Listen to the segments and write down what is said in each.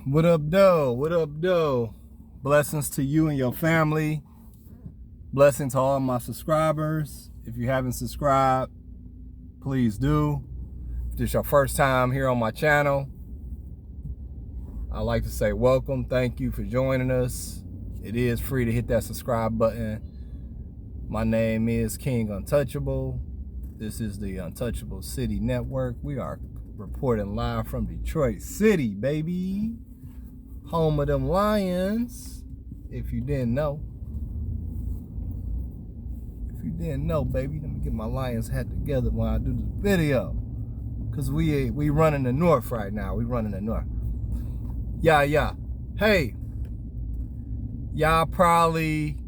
What up, though? What up, though? Blessings to you and your family. Blessings to all my subscribers. If you haven't subscribed, please do. If this is your first time here on my channel, I'd like to say welcome. Thank you for joining us. It is free to hit that subscribe button. My name is King Untouchable. This is the Untouchable City Network. We are reporting live from Detroit City, baby. Home of them Lions. If you didn't know. If you didn't know, baby, let me get my Lions hat together when I do this video. Cause we running the North right now. We running the North. Yeah. Hey, y'all probably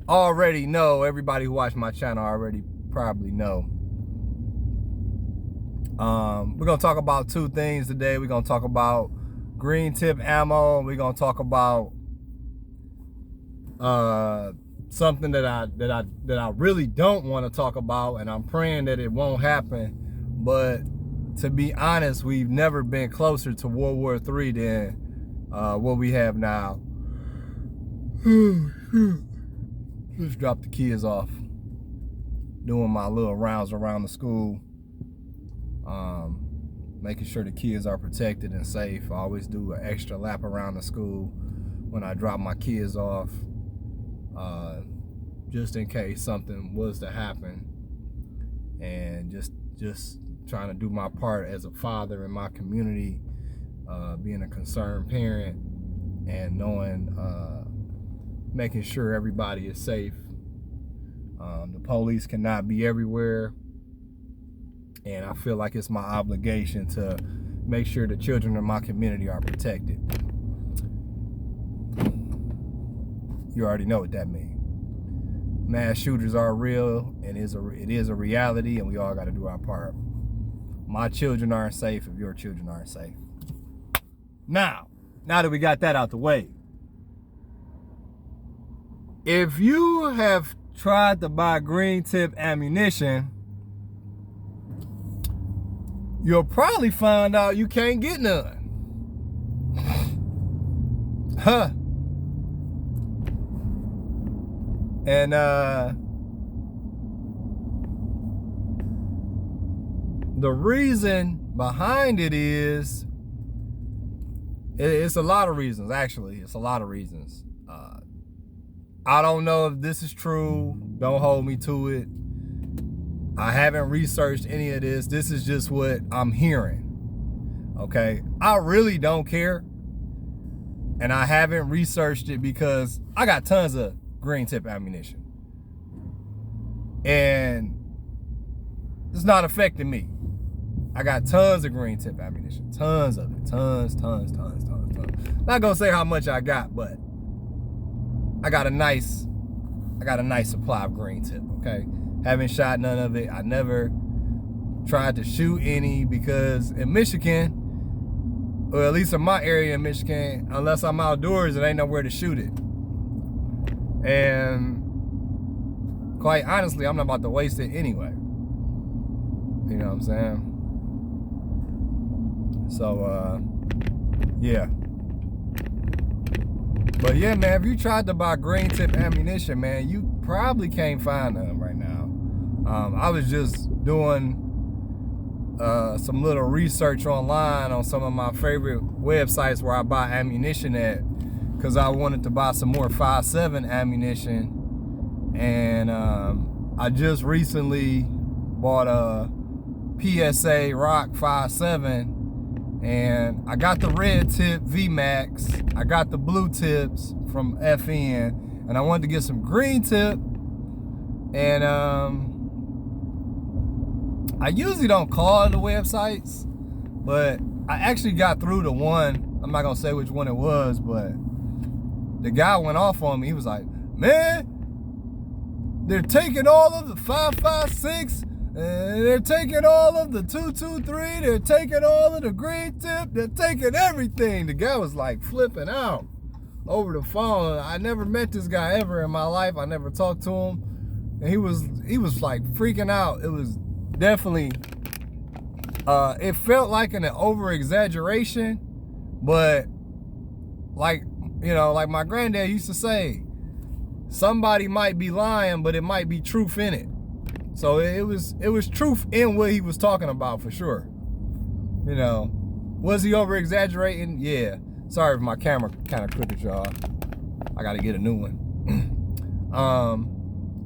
already know, everybody who watched my channel already probably know. We're gonna talk about two things today. We're gonna talk about green tip ammo. We're gonna talk about something that I really don't want to talk about, and I'm praying that it won't happen. But to be honest, we've never been closer to World War III than what we have now. Just dropped the kids off, doing my little rounds around the school, making sure the kids are protected and safe. I always do an extra lap around the school when I drop my kids off, just in case something was to happen, and just trying to do my part as a father in my community, being a concerned parent, and knowing, making sure everybody is safe. The police cannot be everywhere, and I feel like it's my obligation to make sure the children in my community are protected. You already know what that means. Mass shooters are real, and it is a reality, and we all got to do our part. My children aren't safe if your children aren't safe. Now that we got that out the way, if you have tried to buy green tip ammunition, you'll probably find out you can't get none. Huh. And the reason behind it is, it's a lot of reasons, actually. It's a lot of reasons. I don't know if this is true. Don't hold me to it. I haven't researched any of this. This is just what I'm hearing. Okay? I really don't care. And I haven't researched it because I got tons of green tip ammunition. And it's not affecting me. I got tons of green tip ammunition. Tons of it. Tons. Not gonna say how much I got, but I got a nice supply of green tip, okay? Haven't shot none of it. I never tried to shoot any because in Michigan, or at least in my area in Michigan, unless I'm outdoors, it ain't nowhere to shoot it. And quite honestly, I'm not about to waste it anyway. You know what I'm saying? So, yeah. But yeah, man, if you tried to buy green tip ammunition, man, you probably can't find them right now. I was just doing some little research online on some of my favorite websites where I buy ammunition at, because I wanted to buy some more 5.7 ammunition. And I just recently bought a PSA Rock 5.7. And I got the red tip VMAX. I got the blue tips from FN. And I wanted to get some green tip. And I usually don't call the websites, but I actually got through to one. I'm not going to say which one it was, but the guy went off on me. He was like, man, they're taking all of the 5.56. They're taking all of the 223. They're taking all of the green tip. They're taking everything. The guy was like flipping out over the phone. I never met this guy ever in my life. I never talked to him. And he was like freaking out. It was definitely, it felt like an over exaggeration, But like, you know, like my granddad used to say, somebody might be lying, but it might be truth in it. So it was truth in what he was talking about for sure. You know, was he over exaggerating? Yeah. Sorry if my camera kind of crooked, y'all. I gotta get a new one.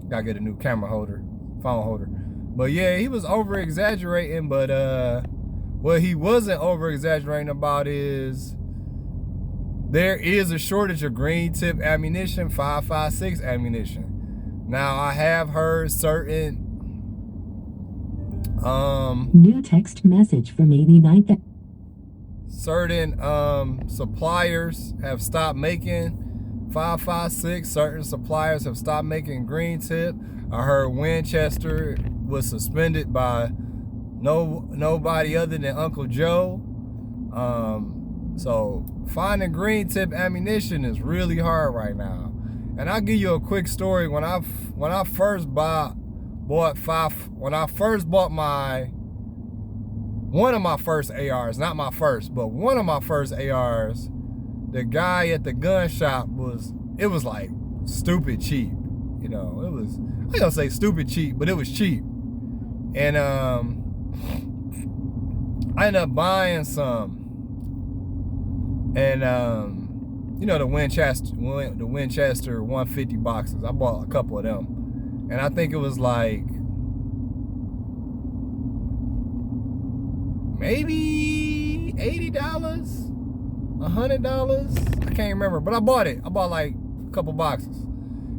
Gotta get a new camera holder, phone holder. But yeah, he was over exaggerating, but what he wasn't over exaggerating about is there is a shortage of green tip ammunition, 5.56 ammunition. Now I have heard certain new text message from 89th. Certain suppliers have stopped making 5.56. Certain suppliers have stopped making green tip. I heard Winchester was suspended by nobody other than Uncle Joe. So finding green tip ammunition is really hard right now. And I'll give you a quick story. When I first bought one of my first ARs, not my first, but one of my first ARs, the guy at the gun shop was like stupid cheap. You know, it was, I ain't gonna say stupid cheap, but it was cheap. And I ended up buying some. And you know, the Winchester 150 boxes. I bought a couple of them. And I think it was like maybe $80, $100. I can't remember, but I bought it. I bought like a couple boxes.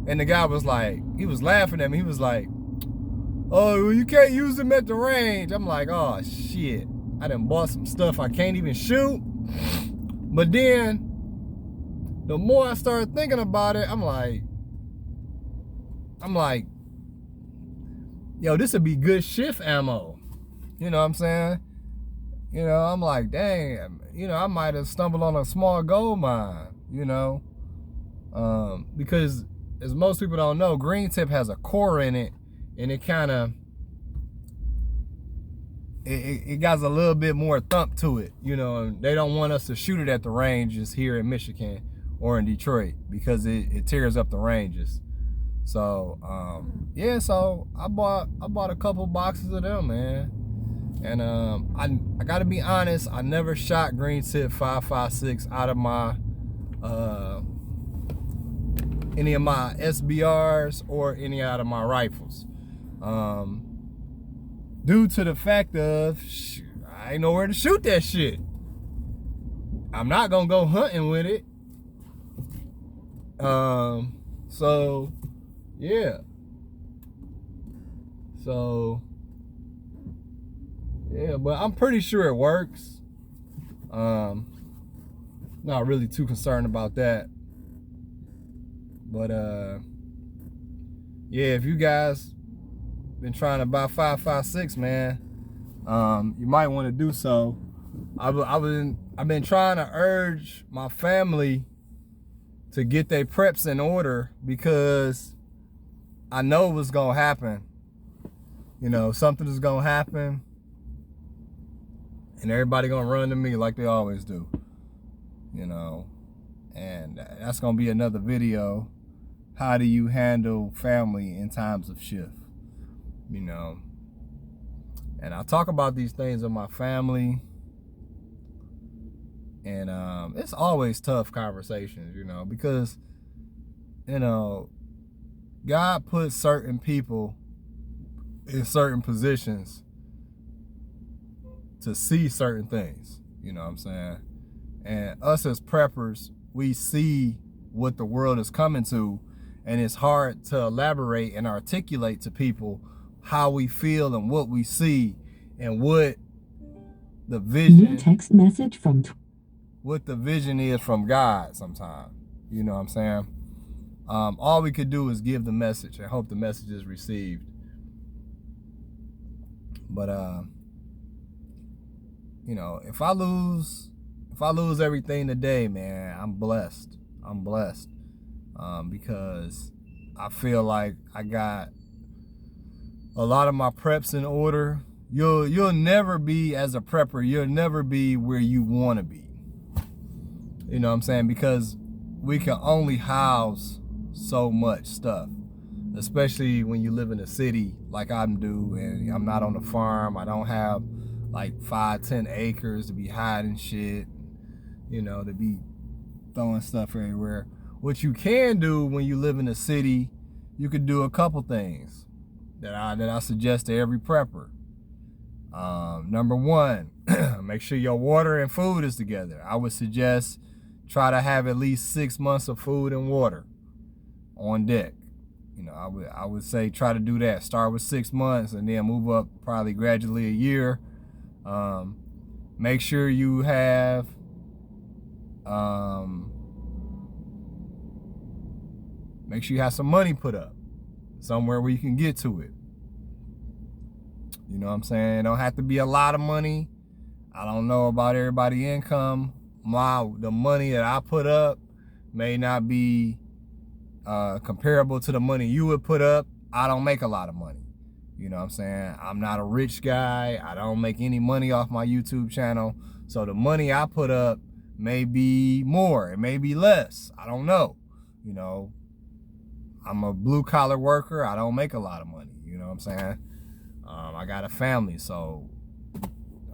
And the guy was like, he was laughing at me. He was like, oh, you can't use them at the range. I'm like, oh shit. I done bought some stuff I can't even shoot. But then, the more I started thinking about it, I'm like, yo, this would be good shift ammo. You know what I'm saying? You know, I'm like, dang, you know, I might have stumbled on a small gold mine, you know? Because, as most people don't know, green tip has a core in it, and it kind of, it got a little bit more thump to it, you know. They don't want us to shoot it at the ranges here in Michigan or in Detroit because it tears up the ranges. So yeah, so I bought a couple boxes of them, man. And I gotta be honest, I never shot green tip 5.56 out of my any of my SBRs or any out of my rifles. Due to the fact of, I ain't nowhere to shoot that shit. I'm not gonna go hunting with it. So, yeah. So, yeah, but I'm pretty sure it works. Not really too concerned about that. But, yeah, if you guys been trying to buy 5.56, man, you might want to do so. I've been trying to urge my family to get their preps in order because I know what's gonna happen. You know, something is gonna happen, and everybody gonna run to me like they always do. You know, and that's gonna be another video. How do you handle family in times of shift? You know, and I talk about these things with my family, and it's always tough conversations, you know, because, you know, God puts certain people in certain positions to see certain things, you know what I'm saying? And us as preppers, we see what the world is coming to, and it's hard to elaborate and articulate to people how we feel and what we see and what the vision. New text message from what the vision is from God sometimes. You know what I'm saying? All we could do is give the message and hope the message is received. But you know, if I lose everything today, man, I'm blessed. I'm blessed. Because I feel like I got a lot of my preps in order. You'll never be, as a prepper, you'll never be where you want to be. You know what I'm saying? Because we can only house so much stuff, especially when you live in a city like I do, and I'm not on the farm. I don't have like 5-10 acres to be hiding shit, you know, to be throwing stuff everywhere. What you can do when you live in a city, you could do a couple things that I suggest to every prepper. Number one, make sure your water and food is together. I would suggest try to have at least 6 months of food and water on deck. You know, I would say try to do that. Start with 6 months and then move up probably gradually a year. Make sure you have some money put up somewhere where you can get to it. You know what I'm saying? It don't have to be a lot of money. I don't know about everybody's income. The money that I put up may not be comparable to the money you would put up. I don't make a lot of money. You know what I'm saying? I'm not a rich guy. I don't make any money off my YouTube channel. So the money I put up may be more. It may be less. I don't know. You know, I'm a blue collar worker. I don't make a lot of money. You know what I'm saying? I got a family, so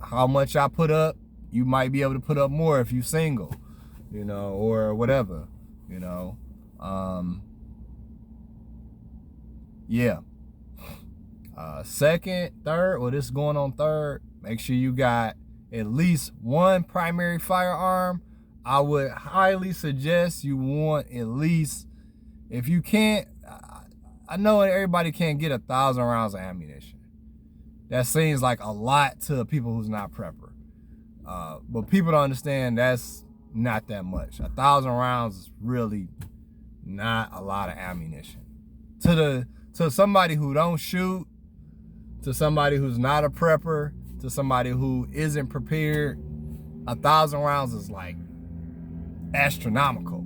how much I put up, you might be able to put up more if you're single, you know, or whatever, you know. Yeah. Second, third, well, this is going on third, make sure you got at least one primary firearm. I would highly suggest you want at least, if you can't, I know everybody can't get 1,000 rounds of ammunition. That seems like a lot to people who's not prepper. But people don't understand that's not that much. 1,000 rounds is really not a lot of ammunition. To somebody who don't shoot, to somebody who's not a prepper, to somebody who isn't prepared, 1,000 rounds is like astronomical.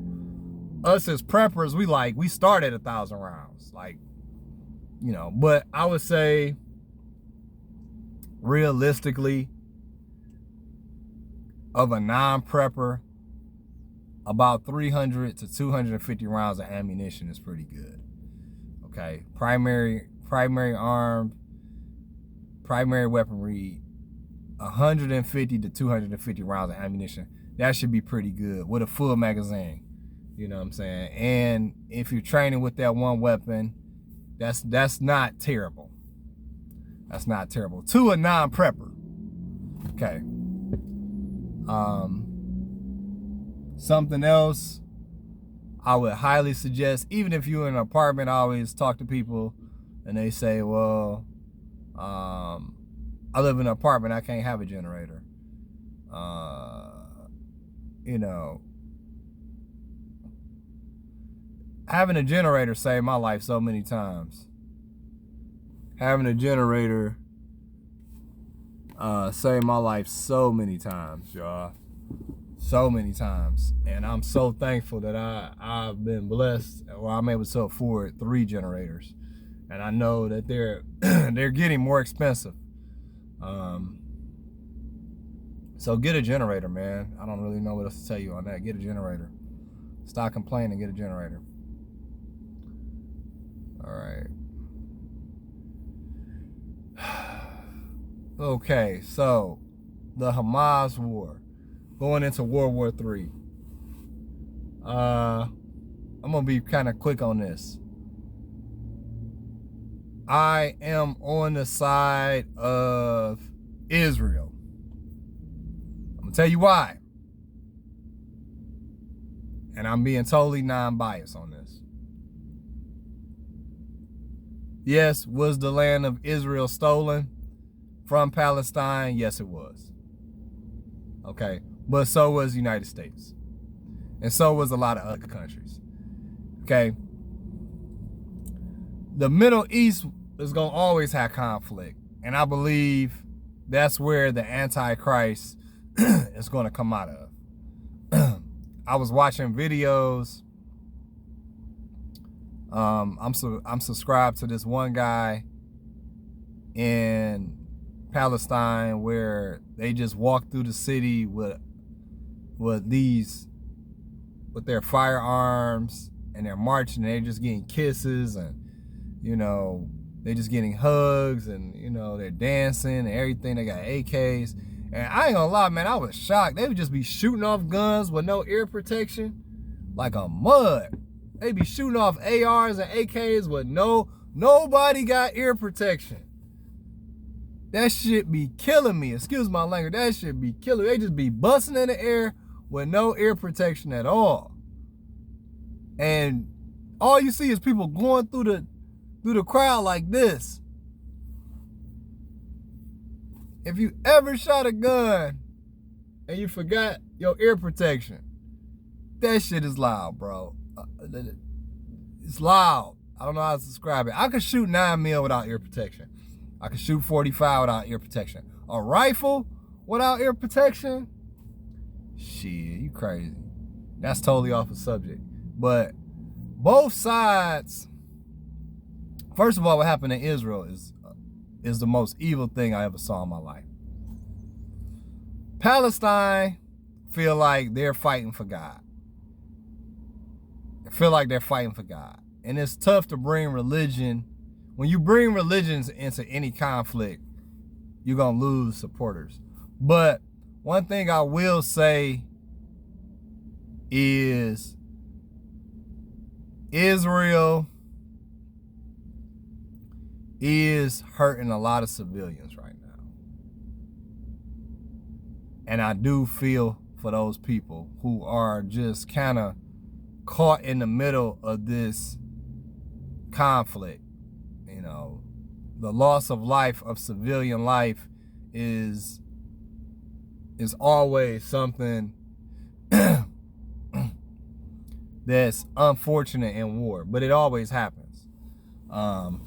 Us as preppers, we start at 1,000 rounds. Like, you know, but I would say realistically, of a non-prepper, about 300 to 250 rounds of ammunition is pretty good. Okay, primary arm, primary weaponry, 150 to 250 rounds of ammunition. That should be pretty good with a full magazine. You know what I'm saying? And if you're training with that one weapon, that's not terrible. That's not terrible to a non-prepper. Okay. Something else I would highly suggest, even if you're in an apartment, I always talk to people and they say, well, I live in an apartment, I can't have a generator. You know, having a generator saved my life so many times. Having a generator saved my life so many times, y'all. So many times. And I'm so thankful that I've been blessed, or I'm able to afford 3 generators. And I know that they're they're getting more expensive. So get a generator, man. I don't really know what else to tell you on that. Get a generator. Stop complaining, get a generator. All right. Okay, so the Hamas war, going into World War III. I'm gonna be kind of quick on this. I am on the side of Israel. I'm gonna tell you why. And I'm being totally non-biased on this. Yes, was the land of Israel stolen from Palestine? Yes, it was. Okay, but so was the United States. And so was a lot of other countries. Okay. The Middle East is gonna always have conflict. And I believe that's where the Antichrist is gonna come out of. I was watching videos. I'm subscribed to this one guy in Palestine where they just walk through the city with these with their firearms, and they're marching, and they're just getting kisses, and you know, they're just getting hugs, and you know, they're dancing and everything. They got AKs, and I ain't gonna lie, man, I was shocked. They would just be shooting off guns with no ear protection, like a mud. They be shooting off ARs and AKs with nobody got ear protection. That shit be killing me. Excuse my language. That shit be killing me. They just be busting in the air with no ear protection at all. And all you see is people going through the crowd like this. If you ever shot a gun and you forgot your ear protection, that shit is loud, bro. It's loud. I don't know how to describe it. I could shoot 9mm without ear protection. I could shoot 45 without ear protection. A rifle without ear protection? Shit, you crazy. That's totally off the subject. But both sides, first of all, what happened in Israel is the most evil thing I ever saw in my life. Palestine feel like they're fighting for God. They feel like they're fighting for God. And it's tough to bring religion. When you bring religions into any conflict, you're going to lose supporters. But one thing I will say is Israel is hurting a lot of civilians right now. And I do feel for those people who are just kind of caught in the middle of this conflict. You know, the loss of life, of civilian life, is always something that's unfortunate in war, but it always happens.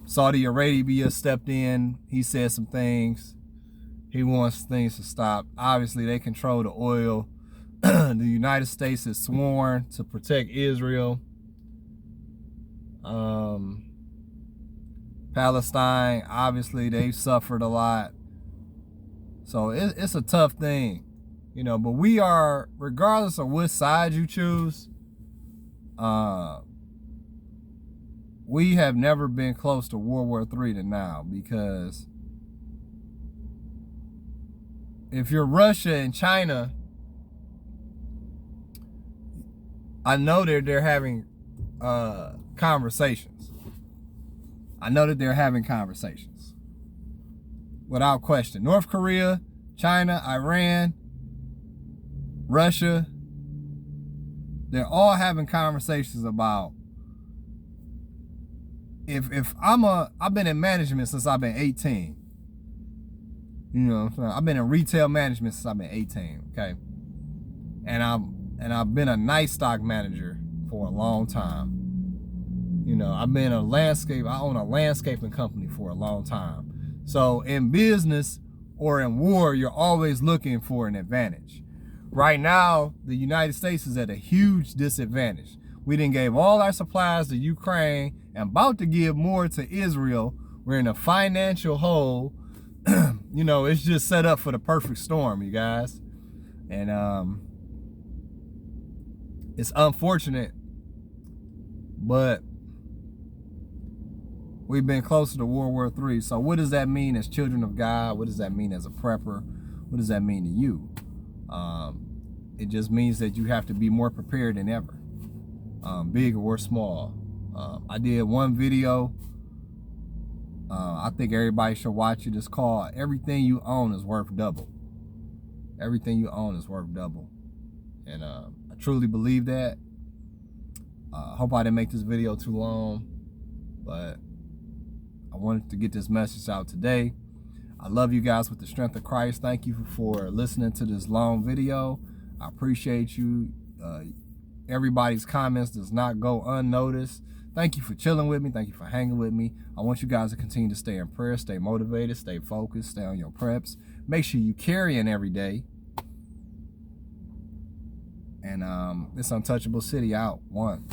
Saudi Arabia stepped in. He said some things. He wants things to stop. Obviously, they control the oil. The United States has sworn to protect Israel. Palestine, obviously, they've suffered a lot. So it's a tough thing, you know, but we are, regardless of which side you choose, we have never been close to World War III to now, because if you're Russia and China, I know they're having conversations. I know that they're having conversations, without question. North Korea, China, Iran, Russia, they're all having conversations about, I've been in management since I've been 18. You know what I'm saying? I've been in retail management since I've been 18, okay? And I've been a night stock manager for a long time. You know, I own a landscaping company for a long time. So in business or in war, you're always looking for an advantage. Right now, the United States is at a huge disadvantage. We done gave all our supplies to Ukraine and about to give more to Israel. We're in a financial hole. You know, it's just set up for the perfect storm, you guys. And it's unfortunate, but we've been closer to World War III. So what does that mean as children of God? What does that mean as a prepper? What does that mean to you? It just means that you have to be more prepared than ever, big or small. I did one video. I think everybody should watch it. It's called "Everything You Own is Worth Double." Everything you own is worth double. And I truly believe that. Hope I didn't make this video too long, but I wanted to get this message out today. I love you guys with the strength of Christ. Thank you for listening to this long video. I appreciate you. Everybody's comments does not go unnoticed. Thank you for chilling with me. Thank you for hanging with me. I want you guys to continue to stay in prayer, stay motivated, stay focused, stay on your preps. Make sure you carrying every day. And this Untouchable City out. 1.